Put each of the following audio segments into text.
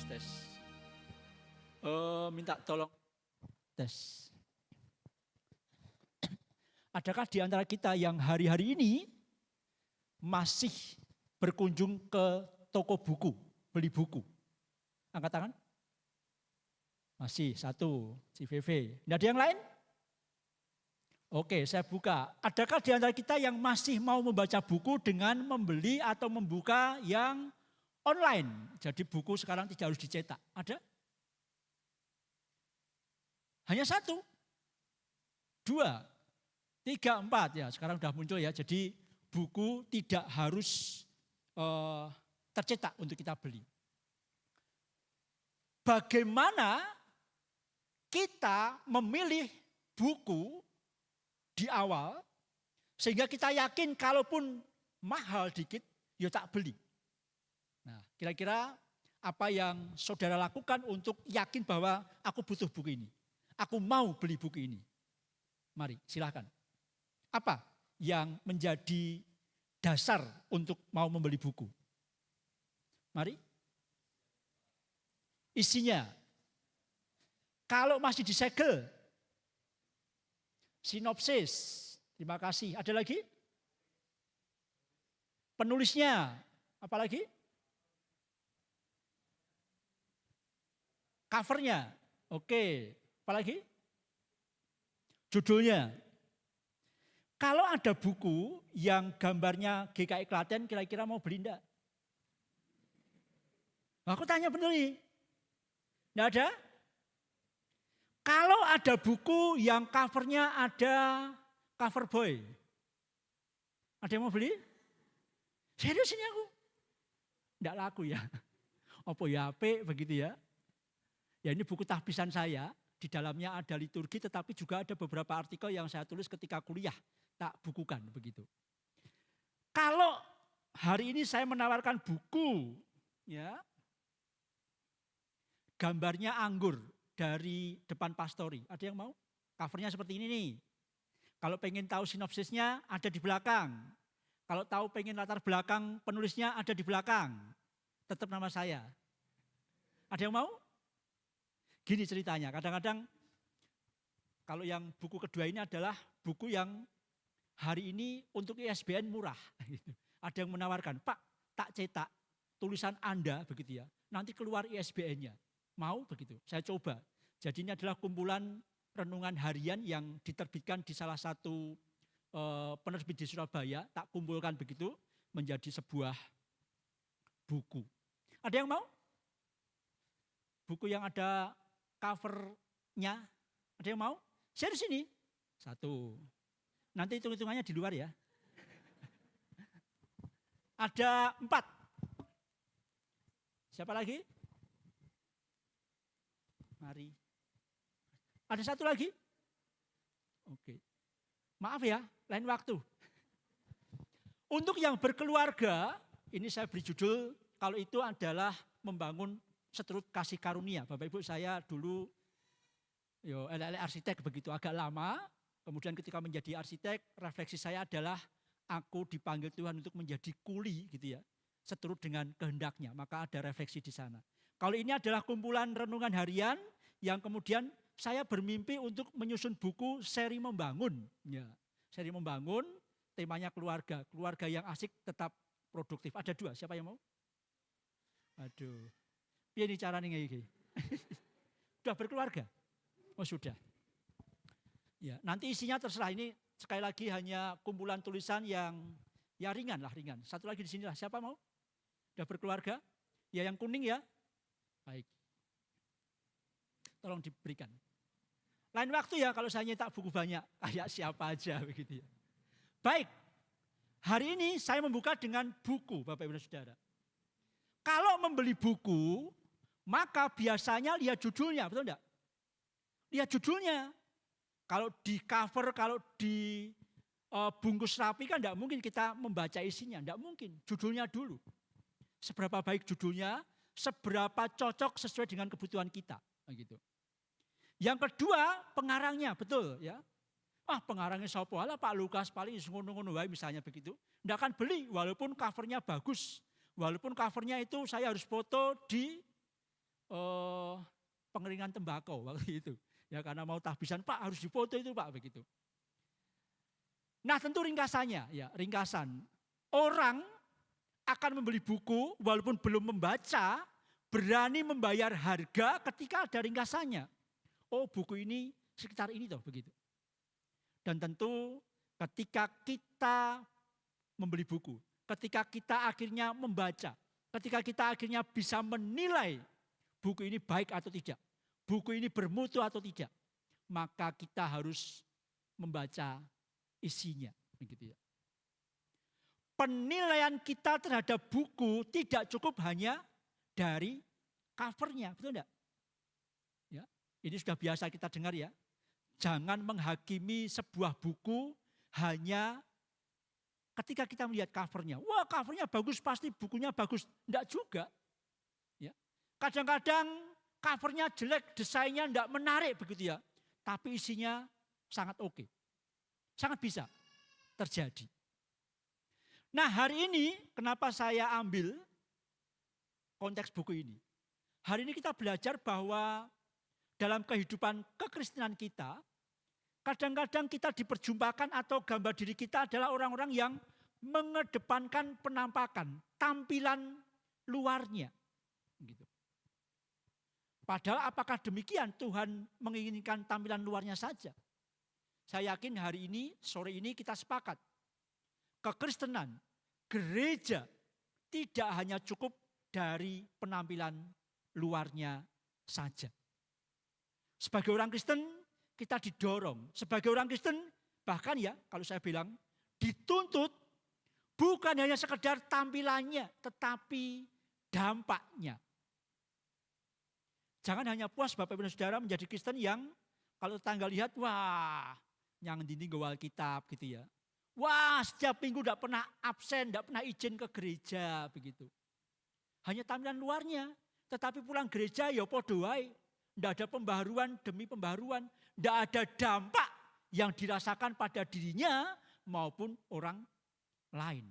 tes. Minta tolong tes. Adakah di antara kita yang hari-hari ini masih berkunjung ke toko buku, beli buku? Angkat tangan. Masih, satu, si VV. Tidak ada yang lain? Oke, saya buka. Adakah di antara kita yang masih mau membaca buku dengan membeli atau membuka yang online? Jadi buku sekarang tidak harus dicetak. Ada? Hanya satu, dua, tiga, empat. Ya, sekarang sudah muncul ya. Jadi buku tidak harus tercetak untuk kita beli. Bagaimana kita memilih buku di awal sehingga kita yakin kalaupun mahal dikit ya tak beli. Nah, kira-kira apa yang saudara lakukan untuk yakin bahwa aku butuh buku ini? Aku mau beli buku ini. Mari, silakan. Apa yang menjadi dasar untuk mau membeli buku? Mari. Isinya. Kalau masih disegel, sinopsis, terima kasih. Ada lagi? Penulisnya, apa lagi? Covernya, oke. Apa lagi? Judulnya. Kalau ada buku yang gambarnya GKI Klaten, kira-kira mau beli enggak? Aku tanya bener nih. Enggak ada? Kalau ada buku yang covernya ada cover boy, ada yang mau beli? Serius ini aku? Enggak laku ya. Apa ya apik begitu ya. Ya ini buku tahbisan saya, di dalamnya ada liturgi tetapi juga ada beberapa artikel yang saya tulis ketika kuliah, tak bukukan begitu. Kalau hari ini saya menawarkan buku, ya, gambarnya anggur dari depan pastori. Ada yang mau? Covernya seperti ini nih. Kalau pengen tahu sinopsisnya ada di belakang. Kalau tahu pengen latar belakang penulisnya ada di belakang. Tetap nama saya. Ada yang mau? Gini ceritanya, kadang-kadang kalau yang buku kedua ini adalah buku yang hari ini untuk ISBN murah. Ada yang menawarkan, Pak tak cetak tulisan Anda begitu ya. Nanti keluar ISBN-nya. Mau begitu, saya coba. Jadi ini adalah kumpulan renungan harian yang diterbitkan di salah satu penerbit di Surabaya. Tak kumpulkan begitu menjadi sebuah buku. Ada yang mau? Buku yang ada covernya, ada yang mau? Saya di sini. Satu. Nanti hitung-hitungannya di luar ya. Ada 4. Siapa lagi? Mari. Ada satu lagi? Oke. Maaf ya, lain waktu. Untuk yang berkeluarga, ini saya beri judul, kalau itu adalah membangun seterut kasih karunia. Bapak Ibu saya dulu arsitek begitu agak lama. Kemudian ketika menjadi arsitek, refleksi saya adalah aku dipanggil Tuhan untuk menjadi kuli gitu ya. Seturut dengan kehendaknya, maka ada refleksi di sana. Kalau ini adalah kumpulan renungan harian yang kemudian saya bermimpi untuk menyusun buku seri membangun. Ya, seri membangun, temanya keluarga. Keluarga yang asik tetap produktif. Ada 2, siapa yang mau? Aduh, ini caranya kayak gini. Sudah berkeluarga? Oh sudah. Ya, nanti isinya terserah, ini sekali lagi hanya kumpulan tulisan yang ya ringan. Satu lagi di sini lah, siapa mau? Sudah berkeluarga? Ya yang kuning ya. Baik. Tolong diberikan. Lain waktu ya kalau saya nyetak buku banyak, kayak siapa aja begitu ya. Baik. Hari ini saya membuka dengan buku Bapak Ibu dan Saudara. Kalau membeli buku, maka biasanya lihat judulnya, betul enggak? Lihat judulnya. Kalau di cover, kalau di bungkus rapi kan enggak mungkin kita membaca isinya, enggak mungkin. Judulnya dulu. Seberapa baik judulnya, seberapa cocok sesuai dengan kebutuhan kita, begitu. Yang kedua, pengarangnya, betul ya. Pengarangnya sapa? Lah Pak Lukas paling ngono-ngono wae misalnya begitu. Ndak akan beli walaupun covernya bagus. Walaupun covernya itu saya harus foto di pengeringan tembakau waktu itu. Ya karena mau tahbisan, Pak harus dipoto itu Pak begitu. Nah tentu ringkasannya, ya ringkasan. Orang akan membeli buku walaupun belum membaca, berani membayar harga ketika ada ringkasannya. Oh buku ini sekitar ini toh begitu. Dan tentu ketika kita membeli buku, ketika kita akhirnya membaca, ketika kita akhirnya bisa menilai buku ini baik atau tidak, buku ini bermutu atau tidak, maka kita harus membaca isinya, begitu ya. Penilaian kita terhadap buku tidak cukup hanya dari covernya, betul enggak? Ya, ini sudah biasa kita dengar ya. Jangan menghakimi sebuah buku hanya ketika kita melihat covernya. Wah covernya bagus, pasti bukunya bagus. Enggak juga. Ya. Kadang-kadang covernya jelek, desainnya enggak menarik begitu ya. Tapi isinya sangat oke. Sangat bisa terjadi. Nah hari ini kenapa saya ambil konteks buku ini. Hari ini kita belajar bahwa dalam kehidupan kekristenan kita, kadang-kadang kita diperjumpakan atau gambar diri kita adalah orang-orang yang mengedepankan penampakan, tampilan luarnya. Gitu. Padahal apakah demikian Tuhan menginginkan tampilan luarnya saja? Saya yakin hari ini, sore ini kita sepakat. Kekristenan, gereja tidak hanya cukup dari penampilan luarnya saja. Sebagai orang Kristen kita didorong. Sebagai orang Kristen bahkan ya kalau saya bilang dituntut bukan hanya sekedar tampilannya tetapi dampaknya. Jangan hanya puas Bapak Ibu dan Saudara menjadi Kristen yang kalau tetangga lihat wah yang dinding gawal kitab gitu ya. Wah setiap minggu tidak pernah absen, tidak pernah izin ke gereja begitu. Hanya tampilan luarnya, tetapi pulang gereja ya podo wae. Tidak ada pembaharuan demi pembaharuan, tidak ada dampak yang dirasakan pada dirinya maupun orang lain.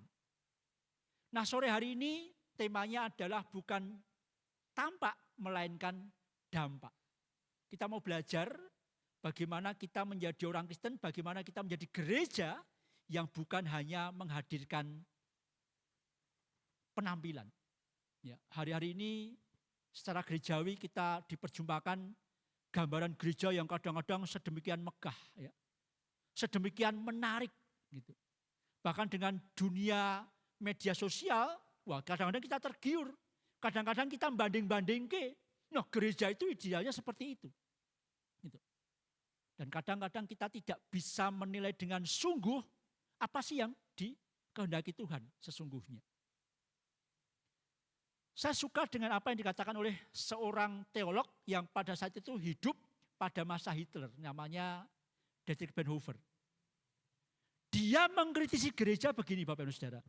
Nah sore hari ini temanya adalah bukan tampak melainkan dampak. Kita mau belajar bagaimana kita menjadi orang Kristen, bagaimana kita menjadi gereja yang bukan hanya menghadirkan penampilan. Ya, hari-hari ini secara gerejawi kita diperjumpakan gambaran gereja yang kadang-kadang sedemikian megah, ya. Sedemikian menarik. Gitu. Bahkan dengan dunia media sosial, wah kadang-kadang kita tergiur. Kadang-kadang kita banding-banding ke, nah gereja itu idealnya seperti itu. Gitu. Dan kadang-kadang kita tidak bisa menilai dengan sungguh apa sih yang dikehendaki Tuhan sesungguhnya. Saya suka dengan apa yang dikatakan oleh seorang teolog yang pada saat itu hidup pada masa Hitler, namanya Dietrich Bonhoeffer. Dia mengkritisi gereja begini Bapak Ibu Saudara.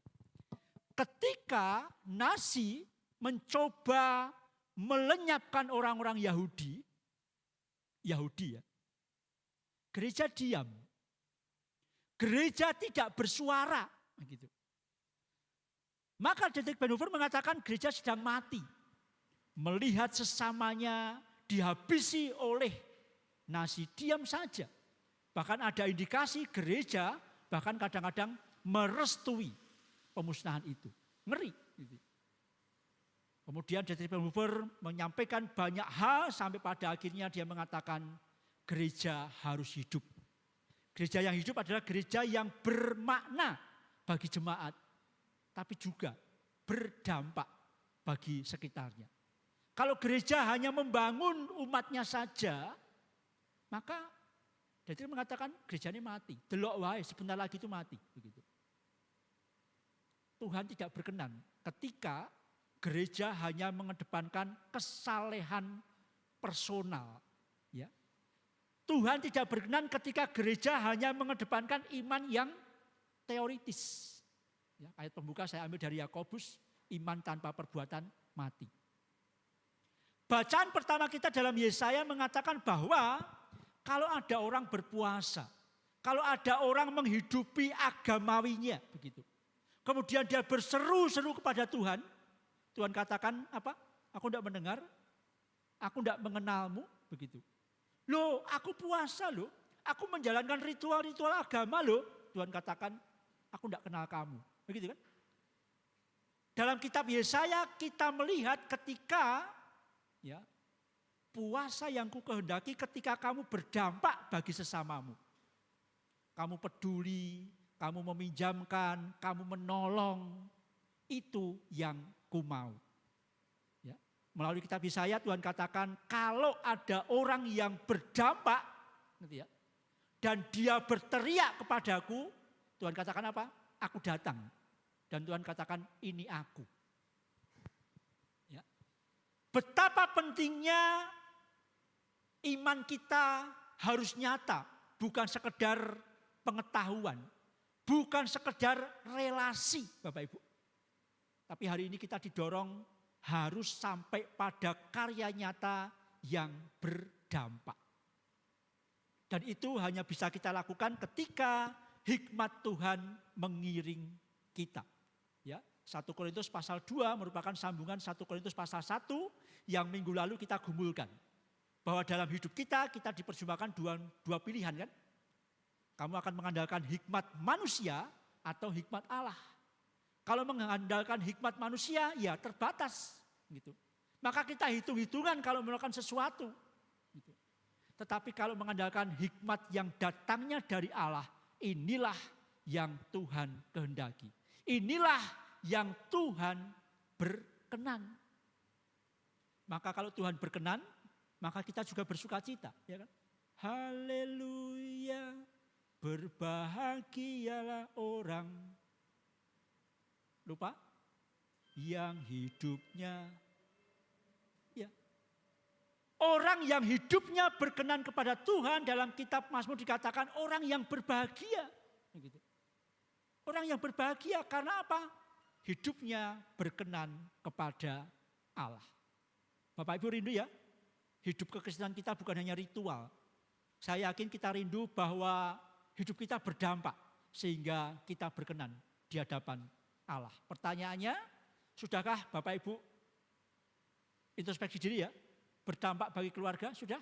Ketika Nazi mencoba melenyapkan orang-orang Yahudi ya, gereja diam. Gereja tidak bersuara. Gitu. Maka Dietrich Bonhoeffer mengatakan gereja sedang mati. Melihat sesamanya dihabisi oleh Nazi, diam saja. Bahkan ada indikasi gereja bahkan kadang-kadang merestui pemusnahan itu. Ngeri. Gitu. Kemudian Dietrich Bonhoeffer menyampaikan banyak hal sampai pada akhirnya dia mengatakan gereja harus hidup. Gereja yang hidup adalah gereja yang bermakna bagi jemaat, tapi juga berdampak bagi sekitarnya. Kalau gereja hanya membangun umatnya saja, maka Dietrich mengatakan gereja ini mati. Delok wae sebentar lagi itu mati. Begitu. Tuhan tidak berkenan ketika gereja hanya mengedepankan kesalehan personal. Ya. Tuhan tidak berkenan ketika gereja hanya mengedepankan iman yang teoritis. Ya, ayat pembuka saya ambil dari Yakobus, iman tanpa perbuatan mati. Bacaan pertama kita dalam Yesaya mengatakan bahwa kalau ada orang berpuasa, kalau ada orang menghidupi agamawinya, begitu. Kemudian dia berseru-seru kepada Tuhan, Tuhan katakan apa? Aku tidak mendengar, Aku tidak mengenalmu, begitu. Loh, aku puasa loh, aku menjalankan ritual-ritual agama loh. Tuhan katakan, aku tidak kenal kamu, begitu kan? Dalam kitab Yesaya kita melihat ketika ya puasa yang kukehendaki ketika kamu berdampak bagi sesamamu. Kamu peduli, kamu meminjamkan, kamu menolong, itu yang kumau. Ya. Melalui kitab Yesaya Tuhan katakan kalau ada orang yang berdampak gitu ya, dan dia berteriak kepadaku, Tuhan katakan apa? Aku datang. Dan Tuhan katakan ini aku. Ya. Betapa pentingnya iman kita harus nyata, bukan sekedar pengetahuan, bukan sekedar relasi Bapak Ibu. Tapi hari ini kita didorong harus sampai pada karya nyata yang berdampak. Dan itu hanya bisa kita lakukan ketika hikmat Tuhan mengiring kita. Ya, 1 Korintus pasal 2 merupakan sambungan 1 Korintus pasal 1 yang minggu lalu kita gumulkan. Bahwa dalam hidup kita dipersembahkan dua pilihan kan. Kamu akan mengandalkan hikmat manusia atau hikmat Allah. Kalau mengandalkan hikmat manusia ya terbatas gitu. Maka kita hitung-hitungan kalau melakukan sesuatu. Gitu. Tetapi kalau mengandalkan hikmat yang datangnya dari Allah, inilah yang Tuhan kehendaki. Inilah yang Tuhan berkenan. Maka kalau Tuhan berkenan, maka kita juga bersuka cita. Ya kan? Haleluya, berbahagialah orang. Lupa? Yang hidupnya. Ya. Orang yang hidupnya berkenan kepada Tuhan dalam kitab Mazmur dikatakan orang yang berbahagia. Begitu. Orang yang berbahagia karena apa? Hidupnya berkenan kepada Allah. Bapak Ibu rindu ya? Hidup kekristenan kita bukan hanya ritual. Saya yakin kita rindu bahwa hidup kita berdampak sehingga kita berkenan di hadapan Allah. Pertanyaannya, sudahkah Bapak Ibu introspeksi diri ya? Berdampak bagi keluarga, sudah?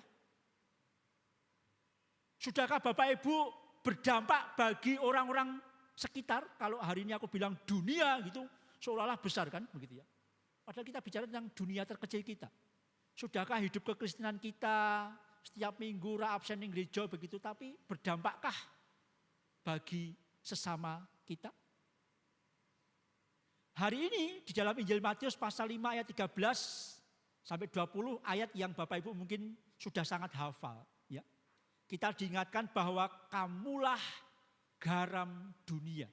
Sudahkah Bapak Ibu berdampak bagi orang-orang sekitar? Kalau hari ini aku bilang dunia gitu, seolah-olah besar kan begitu ya. Padahal kita bicara tentang dunia terkecil kita. Sudahkah hidup kekristenan kita setiap minggu absen di gereja begitu, tapi berdampakkah bagi sesama kita? Hari ini di dalam Injil Matius pasal 5 ayat 13 sampai 20 ayat yang Bapak Ibu mungkin sudah sangat hafal. Ya. Kita diingatkan bahwa kamulah garam dunia.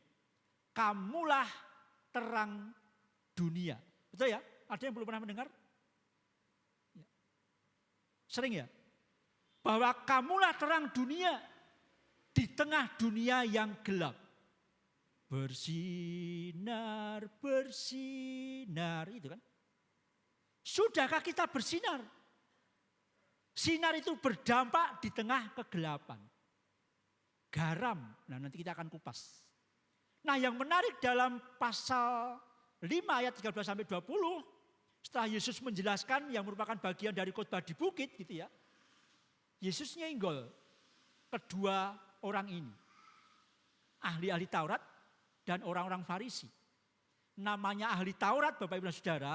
Kamulah terang dunia. Betul ya? Ada yang belum pernah mendengar? Ya. Sering ya? Bahwa kamulah terang dunia di tengah dunia yang gelap. Bersinar, bersinar, itu kan. Sudahkah kita bersinar? Sinar itu berdampak di tengah kegelapan. Garam, nah nanti kita akan kupas. Nah yang menarik dalam pasal 5 ayat 13 sampai 20, setelah Yesus menjelaskan yang merupakan bagian dari khotbah di bukit gitu ya. Yesus nyenggol kedua orang ini. Ahli-ahli Taurat dan orang-orang Farisi. Namanya ahli Taurat Bapak Ibu dan Saudara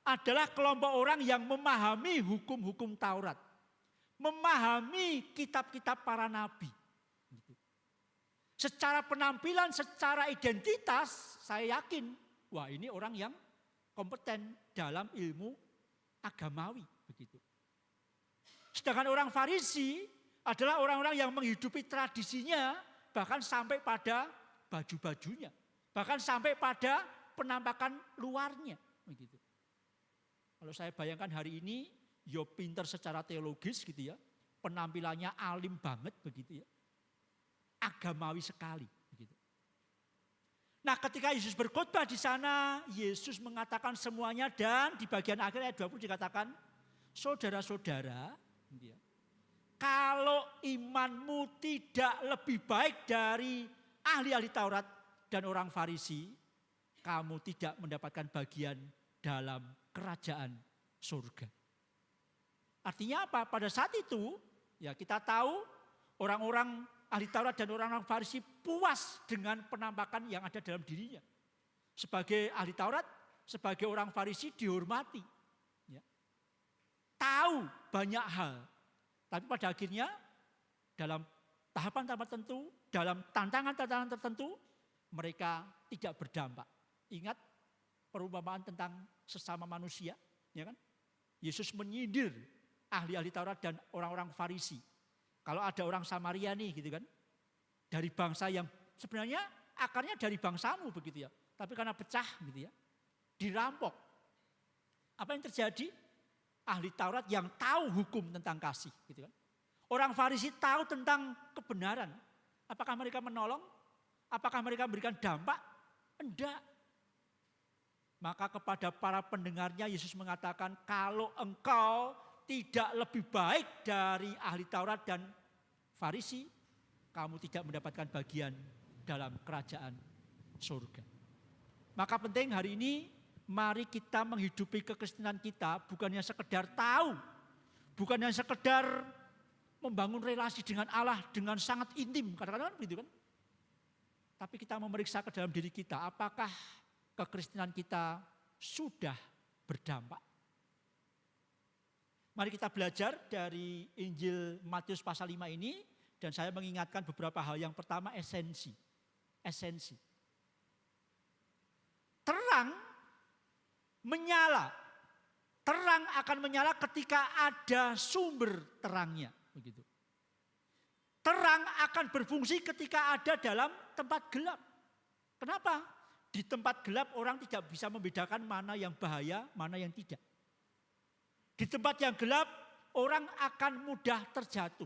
adalah kelompok orang yang memahami hukum-hukum Taurat. Memahami kitab-kitab para nabi. Secara penampilan, secara identitas saya yakin. Wah ini orang yang kompeten dalam ilmu agamawi. Begitu. Sedangkan orang Farisi adalah orang-orang yang menghidupi tradisinya bahkan sampai pada baju-bajunya. Bahkan sampai pada penampakan luarnya. Begitu. Kalau saya bayangkan hari ini, yo pinter secara teologis gitu ya. Penampilannya alim banget begitu ya. Agamawi sekali. Begitu. Nah ketika Yesus berkhotbah di sana, Yesus mengatakan semuanya dan di bagian akhir ayat 20 dikatakan, saudara-saudara, gitu ya, kalau imanmu tidak lebih baik dari ahli-ahli Taurat dan orang Farisi, kamu tidak mendapatkan bagian dalam kerajaan surga. Artinya apa? Pada saat itu ya kita tahu orang-orang ahli Taurat dan orang-orang Farisi puas dengan penampakan yang ada dalam dirinya. Sebagai ahli Taurat, sebagai orang Farisi dihormati. Ya. Tahu banyak hal. Tapi pada akhirnya dalam tahapan-tahapan tertentu, dalam tantangan-tantangan tertentu, mereka tidak berdampak. Ingat perumpamaan tentang sesama manusia, ya kan? Yesus menyindir ahli-ahli Taurat dan orang-orang Farisi. Kalau ada orang Samaria nih gitu kan, dari bangsa yang sebenarnya akarnya dari bangsamu begitu ya, tapi karena pecah gitu ya, dirampok. Apa yang terjadi? Ahli Taurat yang tahu hukum tentang kasih gitu kan. Orang Farisi tahu tentang kebenaran. Apakah mereka menolong? Apakah mereka memberikan dampak? Enggak. Maka kepada para pendengarnya Yesus mengatakan, kalau engkau tidak lebih baik dari ahli Taurat dan Farisi, kamu tidak mendapatkan bagian dalam kerajaan surga. Maka penting hari ini, mari kita menghidupi kekristenan kita bukannya sekedar tahu, bukannya sekedar membangun relasi dengan Allah dengan sangat intim, kadang-kadang begitu kan. Tapi kita memeriksa ke dalam diri kita, apakah kekristenan kita sudah berdampak. Mari kita belajar dari Injil Matius pasal 5 ini, dan saya mengingatkan beberapa hal. Yang pertama esensi. Esensi. Terang menyala. Terang akan menyala ketika ada sumber terangnya. Begitu. Terang akan berfungsi ketika ada dalam tempat gelap. Kenapa? Di tempat gelap orang tidak bisa membedakan mana yang bahaya, mana yang tidak. Di tempat yang gelap orang akan mudah terjatuh.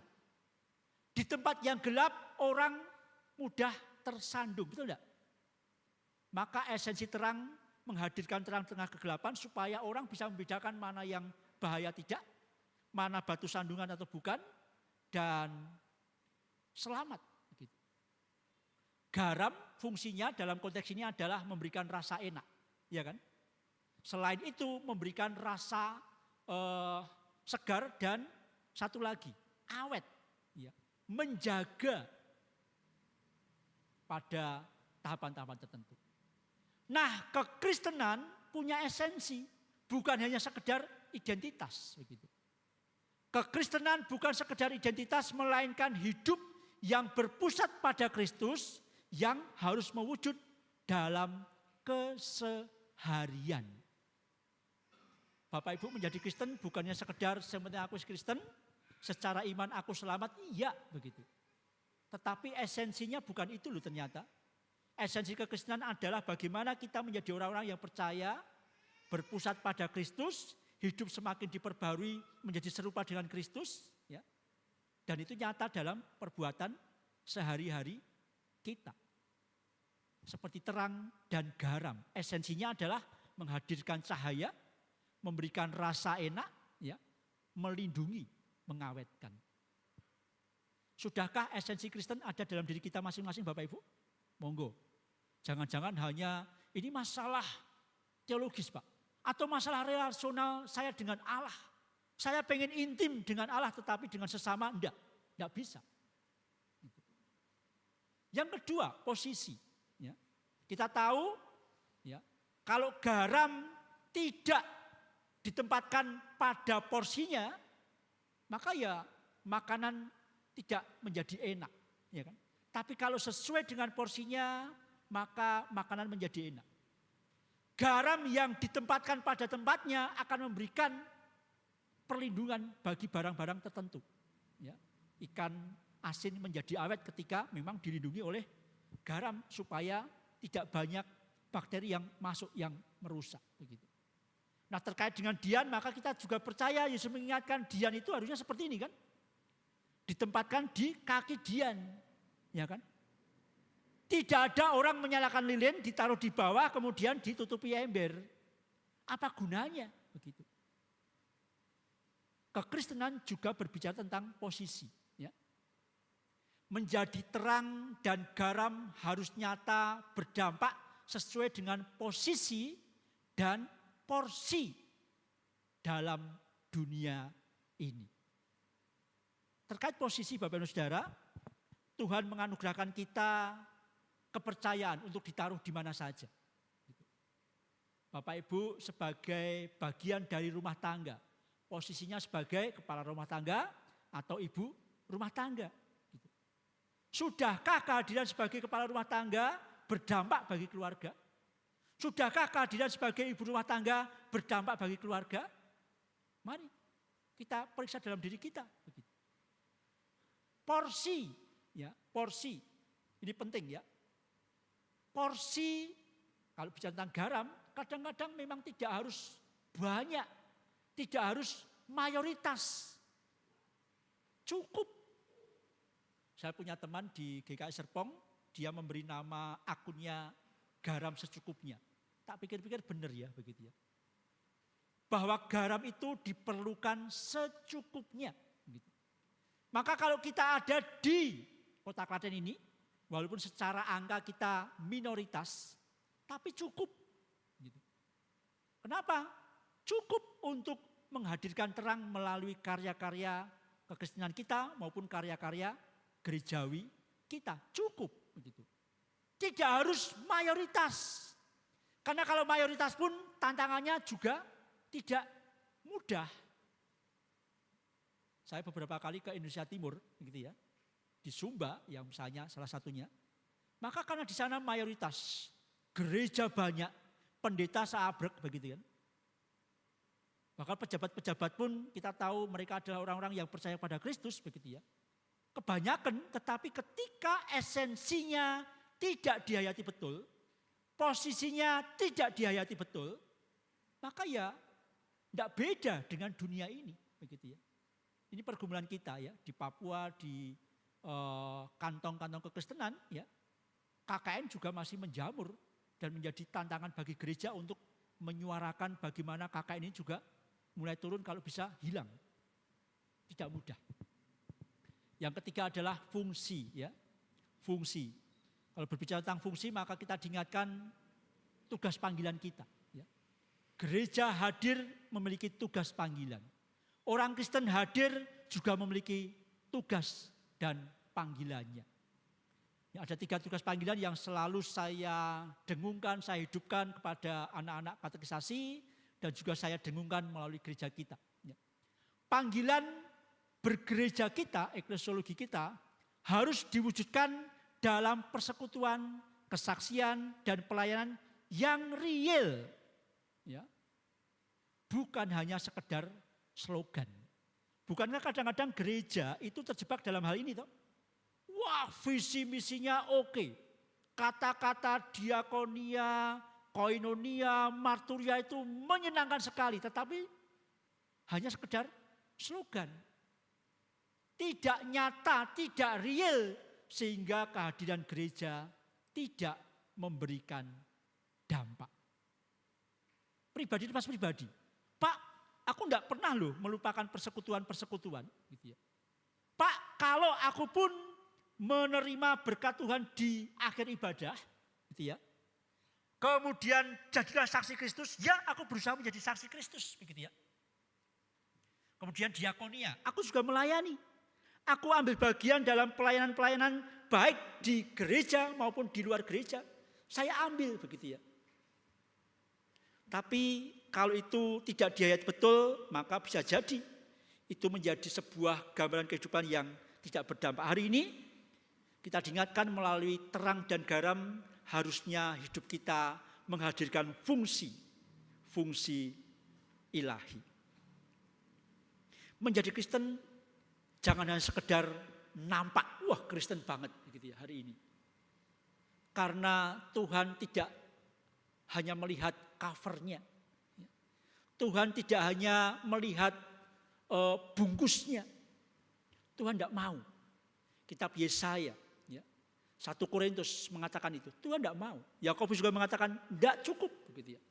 Di tempat yang gelap orang mudah tersandung, betul tidak? Maka esensi terang menghadirkan terang tengah kegelapan supaya orang bisa membedakan mana yang bahaya tidak, mana batu sandungan atau bukan, dan selamat. Garam fungsinya dalam konteks ini adalah memberikan rasa enak, ya kan? Selain itu memberikan rasa segar dan satu lagi awet, ya, menjaga pada tahapan-tahapan tertentu. Nah, kekristenan punya esensi, bukan hanya sekedar identitas, begitu. Kekristenan bukan sekedar identitas, melainkan hidup yang berpusat pada Kristus yang harus mewujud dalam keseharian. Bapak Ibu menjadi Kristen bukannya sekedar sebenarnya aku Kristen, secara iman aku selamat, iya begitu. Tetapi esensinya bukan itu loh ternyata. Esensi kekristenan adalah bagaimana kita menjadi orang-orang yang percaya, berpusat pada Kristus, hidup semakin diperbarui menjadi serupa dengan Kristus, ya. Dan itu nyata dalam perbuatan sehari-hari kita. Seperti terang dan garam. Esensinya adalah menghadirkan cahaya, memberikan rasa enak, ya, melindungi, mengawetkan. Sudahkah esensi Kristen ada dalam diri kita masing-masing Bapak Ibu? Monggo. Jangan-jangan hanya ini masalah teologis Pak. Atau masalah relasional saya dengan Allah. Saya pengen intim dengan Allah tetapi dengan sesama enggak bisa. Yang kedua posisi. Ya. Kita tahu ya, kalau garam tidak ditempatkan pada porsinya, maka ya makanan tidak menjadi enak, ya kan? Tapi kalau sesuai dengan porsinya, maka makanan menjadi enak. Garam yang ditempatkan pada tempatnya akan memberikan perlindungan bagi barang-barang tertentu. Ya, ikan asin menjadi awet ketika memang dilindungi oleh garam supaya tidak banyak bakteri yang masuk yang merusak, begitu. Nah terkait dengan dian maka kita juga percaya Yesus mengingatkan dian itu harusnya seperti ini kan. Ditempatkan di kaki dian. Ya kan. Tidak ada orang menyalakan lilin ditaruh di bawah kemudian ditutupi ember. Apa gunanya? Begitu. Kekristenan juga berbicara tentang posisi. Ya. Menjadi terang dan garam harus nyata berdampak sesuai dengan posisi dan porsi dalam dunia ini. Terkait posisi Bapak Ibu Saudara, Tuhan menganugerahkan kita kepercayaan untuk ditaruh di mana saja. Bapak Ibu sebagai bagian dari rumah tangga, posisinya sebagai kepala rumah tangga atau ibu rumah tangga. Sudahkah kehadiran sebagai kepala rumah tangga berdampak bagi keluarga? Sudahkah kehadiran sebagai ibu rumah tangga berdampak bagi keluarga? Mari kita periksa dalam diri kita. Porsi, ya, porsi. Ini penting ya. Porsi, kalau bicara tentang garam, kadang-kadang memang tidak harus banyak, tidak harus mayoritas. Cukup. Saya punya teman di GKI Serpong, dia memberi nama akunnya garam secukupnya. Tak pikir-pikir benar ya begitu ya. Bahwa garam itu diperlukan secukupnya. Gitu. Maka kalau kita ada di Kota Klaten ini, walaupun secara angka kita minoritas, tapi cukup. Gitu. Kenapa? Cukup untuk menghadirkan terang melalui karya-karya kekristenan kita maupun karya-karya gerejawi kita. Cukup. Begitu. Tidak harus mayoritas. Karena kalau mayoritas pun tantangannya juga tidak mudah. Saya beberapa kali ke Indonesia Timur, gitu ya, di Sumba yang misalnya salah satunya. Maka karena di sana mayoritas, gereja banyak, pendeta seabrek begitu kan. Bahkan pejabat-pejabat pun kita tahu mereka adalah orang-orang yang percaya pada Kristus begitu ya. Kebanyakan, tetapi ketika esensinya tidak dihayati betul, posisinya tidak dihayati betul, maka ya tidak beda dengan dunia ini begitu ya. Ini pergumulan kita ya di Papua, di kantong-kantong kekristenan ya. KKN juga masih menjamur dan menjadi tantangan bagi gereja untuk menyuarakan bagaimana KKN ini juga mulai turun kalau bisa hilang. Tidak mudah. Yang ketiga adalah fungsi ya. Fungsi. Kalau berbicara tentang fungsi maka kita diingatkan tugas panggilan kita. Ya. Gereja hadir memiliki tugas panggilan. Orang Kristen hadir juga memiliki tugas dan panggilannya. Ya, ada 3 tugas panggilan yang selalu saya dengungkan, saya hidupkan kepada anak-anak katekisasi dan juga saya dengungkan melalui gereja kita. Ya. Panggilan bergereja kita, eklesiologi kita harus diwujudkan dalam persekutuan, kesaksian dan pelayanan yang real. Ya. Bukan hanya sekedar slogan. Bukankah kadang-kadang gereja itu terjebak dalam hal ini toh? Wah, visi misinya oke. Kata-kata diakonia, koinonia, marturia itu menyenangkan sekali. Tetapi hanya sekedar slogan. Tidak nyata, tidak real. Sehingga kehadiran gereja tidak memberikan dampak. Pribadi itu pas pribadi. Pak, aku enggak pernah loh melupakan persekutuan-persekutuan. Gitu ya. Pak, kalau aku pun menerima berkat Tuhan di akhir ibadah, gitu ya. Kemudian jadilah saksi Kristus, ya aku berusaha menjadi saksi Kristus, begitu ya. Kemudian diakonia, aku juga melayani. Aku ambil bagian dalam pelayanan-pelayanan baik di gereja maupun di luar gereja. Saya ambil, begitu ya. Tapi kalau itu tidak dihayati betul, maka bisa jadi itu menjadi sebuah gambaran kehidupan yang tidak berdampak. Hari ini kita diingatkan melalui terang dan garam harusnya hidup kita menghadirkan fungsi ilahi. Menjadi Kristen jangan hanya sekedar nampak, wah Kristen banget gitu ya hari ini. Karena Tuhan tidak hanya melihat covernya. Tuhan tidak hanya melihat bungkusnya. Tuhan tidak mau. Kitab Yesaya, ya, 1 Korintus mengatakan itu. Tuhan tidak mau. Yakobus juga mengatakan tidak cukup. Begitu ya.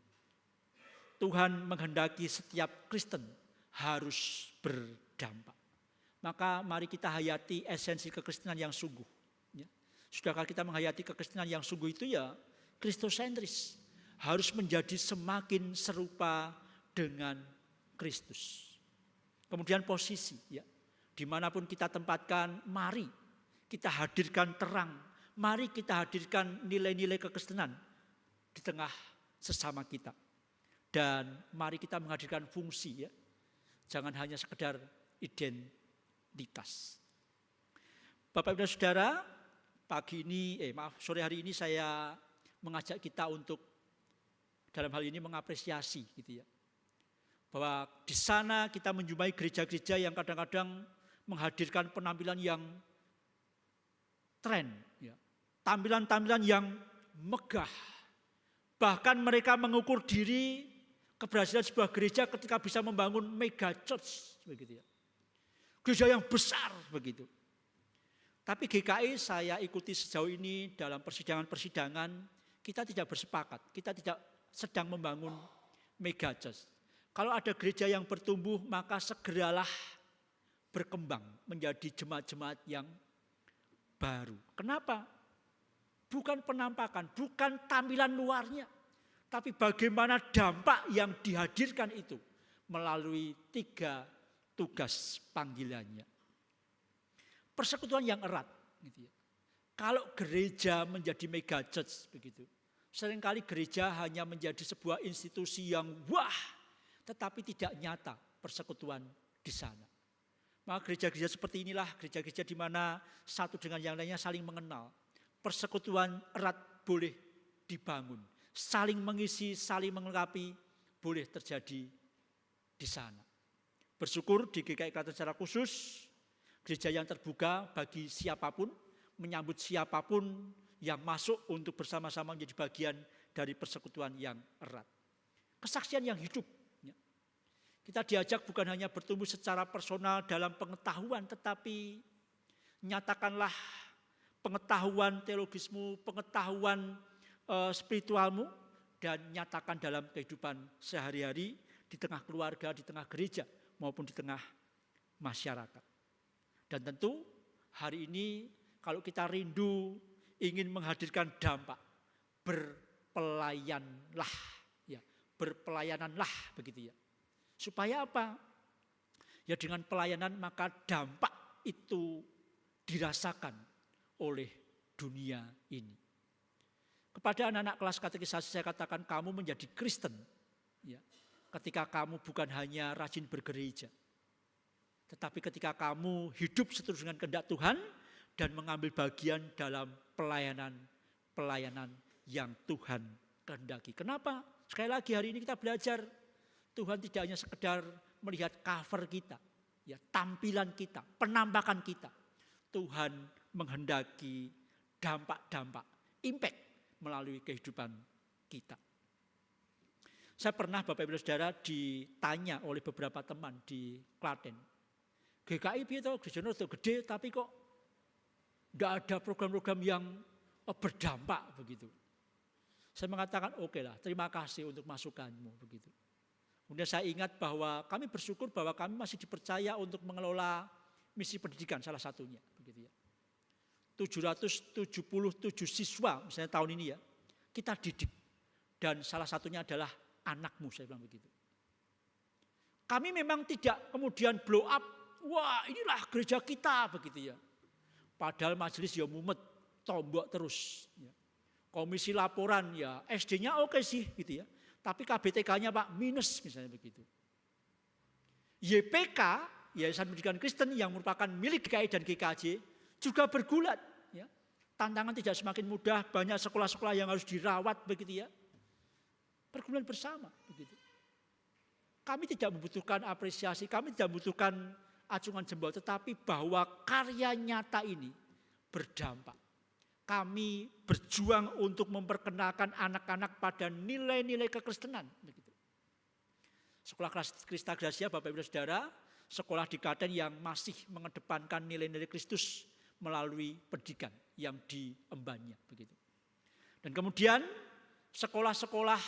Tuhan menghendaki setiap Kristen harus berdampak. Maka mari kita hayati esensi kekristenan yang sungguh. Ya. Sudahkah kita menghayati kekristenan yang sungguh itu ya kristosentris. Harus menjadi semakin serupa dengan Kristus. Kemudian posisi, ya. Dimanapun kita tempatkan, mari kita hadirkan terang. Mari kita hadirkan nilai-nilai kekristenan di tengah sesama kita. Dan mari kita menghadirkan fungsi, ya. Jangan hanya sekedar identitas. Bapak Ibu dan Saudara, sore hari ini saya mengajak kita untuk dalam hal ini mengapresiasi gitu ya. Bahwa di sana kita menjumpai gereja-gereja yang kadang-kadang menghadirkan penampilan yang tren, ya. Tampilan-tampilan yang megah. Bahkan mereka mengukur diri keberhasilan sebuah gereja ketika bisa membangun mega church, begitu ya. Gereja yang besar begitu. Tapi GKI saya ikuti sejauh ini dalam persidangan-persidangan, kita tidak bersepakat, kita tidak sedang membangun mega church. Kalau ada gereja yang bertumbuh, maka segeralah berkembang menjadi jemaat-jemaat yang baru. Kenapa? Bukan penampakan, bukan tampilan luarnya, tapi bagaimana dampak yang dihadirkan itu melalui 3 tugas panggilannya. Persekutuan yang erat, gitu ya. Kalau gereja menjadi mega church begitu, seringkali gereja hanya menjadi sebuah institusi yang wah, tetapi tidak nyata persekutuan di sana. Maka gereja-gereja seperti inilah gereja-gereja di mana satu dengan yang lainnya saling mengenal. Persekutuan erat boleh dibangun, saling mengisi, saling melengkapi boleh terjadi di sana. Bersyukur di GKI Klaten secara khusus, gereja yang terbuka bagi siapapun, menyambut siapapun yang masuk untuk bersama-sama menjadi bagian dari persekutuan yang erat. Kesaksian yang hidup. Kita diajak bukan hanya bertumbuh secara personal dalam pengetahuan, tetapi nyatakanlah pengetahuan teologismu, pengetahuan spiritualmu, dan nyatakan dalam kehidupan sehari-hari di tengah keluarga, di tengah gereja, maupun di tengah masyarakat. Dan tentu hari ini kalau kita rindu ingin menghadirkan dampak, berpelayanlah, ya, berpelayananlah begitu ya. Supaya apa? Ya dengan pelayanan maka dampak itu dirasakan oleh dunia ini. Kepada anak-anak kelas katekisasi saya katakan kamu menjadi Kristen, ya, ketika kamu bukan hanya rajin bergereja, tetapi ketika kamu hidup seterus dengan kehendak Tuhan dan mengambil bagian dalam pelayanan yang Tuhan kehendaki. Kenapa? Sekali lagi hari ini kita belajar Tuhan tidak hanya sekedar melihat cover kita, ya, tampilan kita, penampakan kita. Tuhan menghendaki dampak-dampak, impact melalui kehidupan kita. Saya pernah Bapak Ibu Saudara ditanya oleh beberapa teman di Klaten. GKI itu gereja gede tapi kok tidak ada program-program yang berdampak begitu. Saya mengatakan oke lah, terima kasih untuk masukanmu begitu. Kemudian saya ingat bahwa kami bersyukur bahwa kami masih dipercaya untuk mengelola misi pendidikan salah satunya begitu ya. 777 siswa misalnya tahun ini ya, kita didik dan salah satunya adalah anakmu, saya bilang begitu. Kami memang tidak kemudian blow up, wah inilah gereja kita begitu ya. Padahal majelis ya mumet, tombok terus. Ya. Komisi laporan ya SD-nya oke sih gitu ya. Tapi KBTK-nya Pak minus misalnya begitu. YPK, Yayasan Pendidikan Kristen yang merupakan milik GKI dan GKJ juga bergulat. Ya. Tantangan tidak semakin mudah, banyak sekolah-sekolah yang harus dirawat begitu ya. Pergumulan bersama begitu. Kami tidak membutuhkan apresiasi, kami tidak membutuhkan acungan jempol, tetapi bahwa karya nyata ini berdampak. Kami berjuang untuk memperkenalkan anak-anak pada nilai-nilai kekristenan. Begitu. Sekolah Krista Gracia, Bapak Ibu Saudara, sekolah di Klaten yang masih mengedepankan nilai-nilai Kristus melalui pendidikan yang diembannya. Begitu. Dan kemudian sekolah-sekolah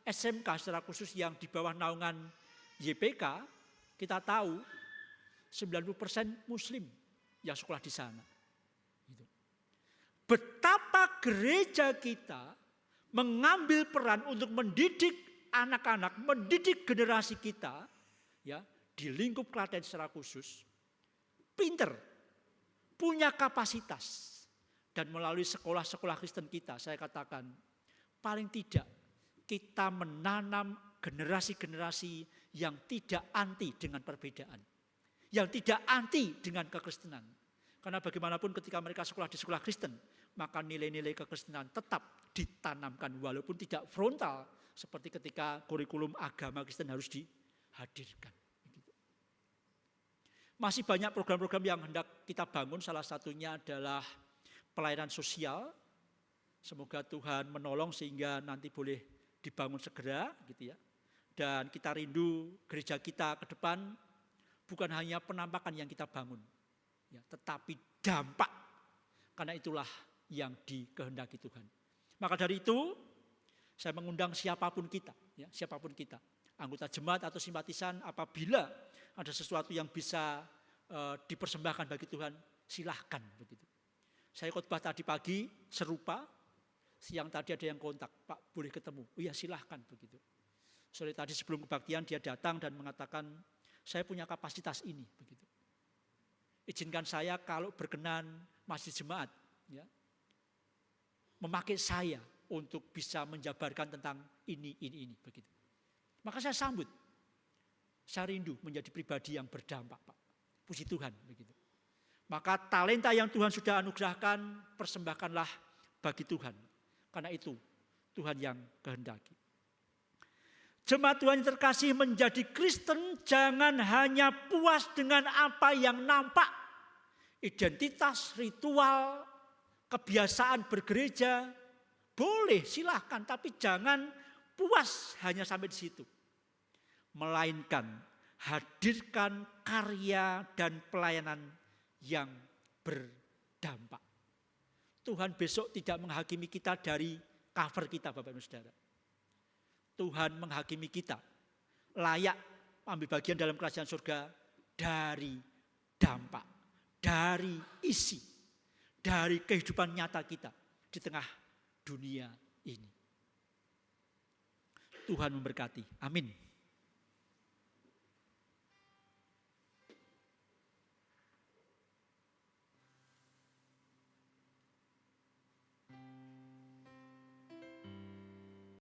SMK secara khusus yang di bawah naungan YPK, kita tahu 90% Muslim yang sekolah di sana. Gitu. Betapa gereja kita mengambil peran untuk mendidik anak-anak, mendidik generasi kita, ya, di lingkup Klaten secara khusus, pinter, punya kapasitas. Dan melalui sekolah-sekolah Kristen kita, saya katakan, paling tidak kita menanam generasi-generasi yang tidak anti dengan perbedaan. Yang tidak anti dengan kekristenan. Karena bagaimanapun ketika mereka sekolah di sekolah Kristen, maka nilai-nilai kekristenan tetap ditanamkan walaupun tidak frontal. Seperti ketika kurikulum agama Kristen harus dihadirkan. Masih banyak program-program yang hendak kita bangun, salah satunya adalah pelayanan sosial. Semoga Tuhan menolong sehingga nanti boleh dibangun segera gitu ya. Dan kita rindu gereja kita ke depan bukan hanya penampakan yang kita bangun, ya, tetapi dampak. Karena itulah yang dikehendaki Tuhan. Maka dari itu saya mengundang siapapun kita, ya, siapapun kita, anggota jemaat atau simpatisan, apabila ada sesuatu yang bisa dipersembahkan bagi Tuhan, silahkan begitu. Saya khotbah tadi pagi serupa, siang tadi ada yang kontak, Pak boleh ketemu? Oh iya silahkan begitu. Sore tadi sebelum kebaktian dia datang dan mengatakan, saya punya kapasitas ini begitu. Izinkan saya kalau berkenan masjid jemaat, ya, memakai saya untuk bisa menjabarkan tentang ini begitu. Maka saya sambut. Saya rindu menjadi pribadi yang berdampak, Pak. Puji Tuhan begitu. Maka talenta yang Tuhan sudah anugerahkan, persembahkanlah bagi Tuhan. Karena itu Tuhan yang kehendaki. Jemaat Tuhan yang terkasih, menjadi Kristen jangan hanya puas dengan apa yang nampak. Identitas, ritual, kebiasaan bergereja, boleh silahkan. Tapi jangan puas hanya sampai di situ. Melainkan hadirkan karya dan pelayanan yang berdampak. Tuhan besok tidak menghakimi kita dari cover kita, Bapak Ibu Saudara. Tuhan menghakimi kita layak ambil bagian dalam kerajaan surga dari dampak, dari isi, dari kehidupan nyata kita di tengah dunia ini. Tuhan memberkati. Amin.